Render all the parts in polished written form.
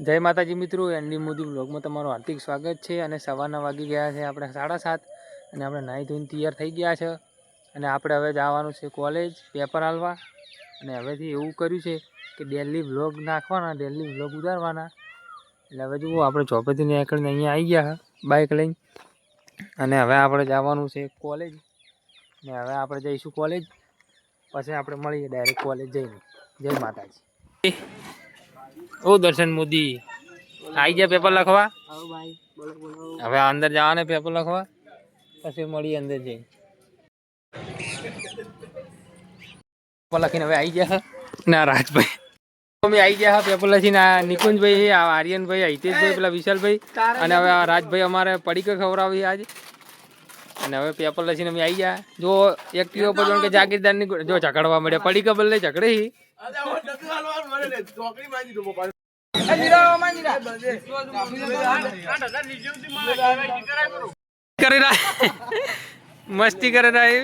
જય માતાજી મિત્રો, એનડી મોદી બ્લોગમાં તમારું હાર્દિક સ્વાગત છે। અને સવારના વાગી ગયા છે આપણે 7:30 અને આપણે નાહી ધોઈને તૈયાર થઈ ગયા છે અને આપણે હવે જવાનું છે કોલેજ પેપર આલવા। અને હવેથી એવું કર્યું છે કે ડેલી બ્લોગ નાખવાના, ડેલી બ્લોગ ઉતારવાના। એટલે હવે જુઓ આપણે ચોપેથી નીકળીને અહીંયા આવી ગયા બાઇક લઈને અને હવે આપણે જવાનું છે કોલેજ। ને હવે આપણે જઈશું કોલેજ, પછી આપણે મળીએ ડાયરેક્ટ કોલેજ જઈને। જય માતાજી। ઓ દર્શન મોદી आई गया पेपर लखवा। હવે અંદર જવાને પેપર લખવા, પછી મળી અંદર જઈ પેપર લખીને હવે આવી ગયા ના રાજભાઈ અમે આવી ગયા પેપર લખીને। નિકુંજભાઈ, આર્યનભાઈ, હિતેશભાઈ, પેલા વિશાલભાઈ અને હવે રાજભાઈ અમારે પડીકા ખવડાવી આજ। અને હવે પેપર લખીને અમે આવી ગયા। જો એક્ટિવા પર કે જાગીરદાર ની જો ઝઘડવા મળે, પડીકા બદલે ઝઘડે मस्ती करे रहा है।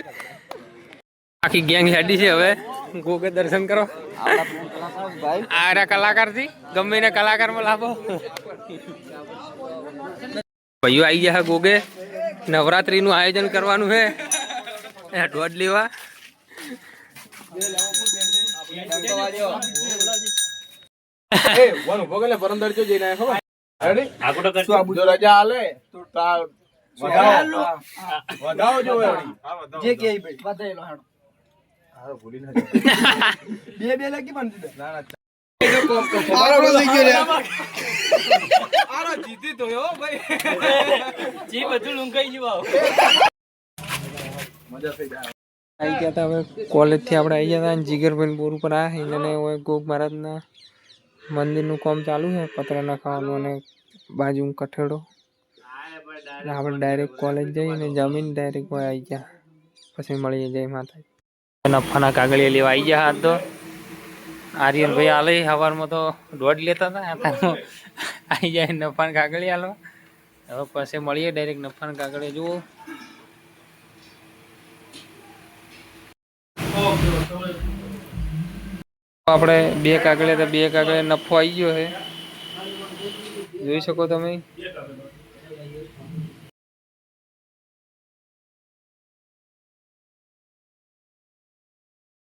आखी गैंग हेडी से हवे गोगे दर्शन करो। आरा कलाकार थी गम्मे ने कलाकार में लाभो भाईओ आई गया है गोगे। नवरात्रि नु आयोजन करवानु है ढोड लेवा। रजा आले तो વધાવો જો જે કે ભાઈ બતાયેલો હાડો હારો ભૂલી ના બે લાગી પણ દીધા ના મારો થઈ ગયો રે આરો જીતી તો હો ભાઈ જી બધું લંકાઈ જીવાઓ મજા થઈ જાય। आई गया था कॉलेज थी આપણે आई ગયા હતા। જીગરભાઈ બોર ઉપર આ એને ગોગ મહારાજના મંદિરનું કામ ચાલુ છે, પતરા નાખવાનું અને બાજુ કઠેડો। આપણે ડાયરેક્ટ કોલેજ જઈને જમીન ડાયરેક્ટ આવી ગયા, પછી મળીએ। જય માતાજી। નફાના કાગળિયા લેવા આવી ગયા હાથ તો આર્યનભાઈ આલે સવારમાં તો દોડ લેતા હતા, આવી જાય નફાના કાગળિયા હાલવા। હવે પછી મળીએ ડાયરેક્ટ નફાના કાગળિયા જુઓ। આપણે બે કાગળિયા નફો આવી ગયો છે, જોઈ શકો તમે।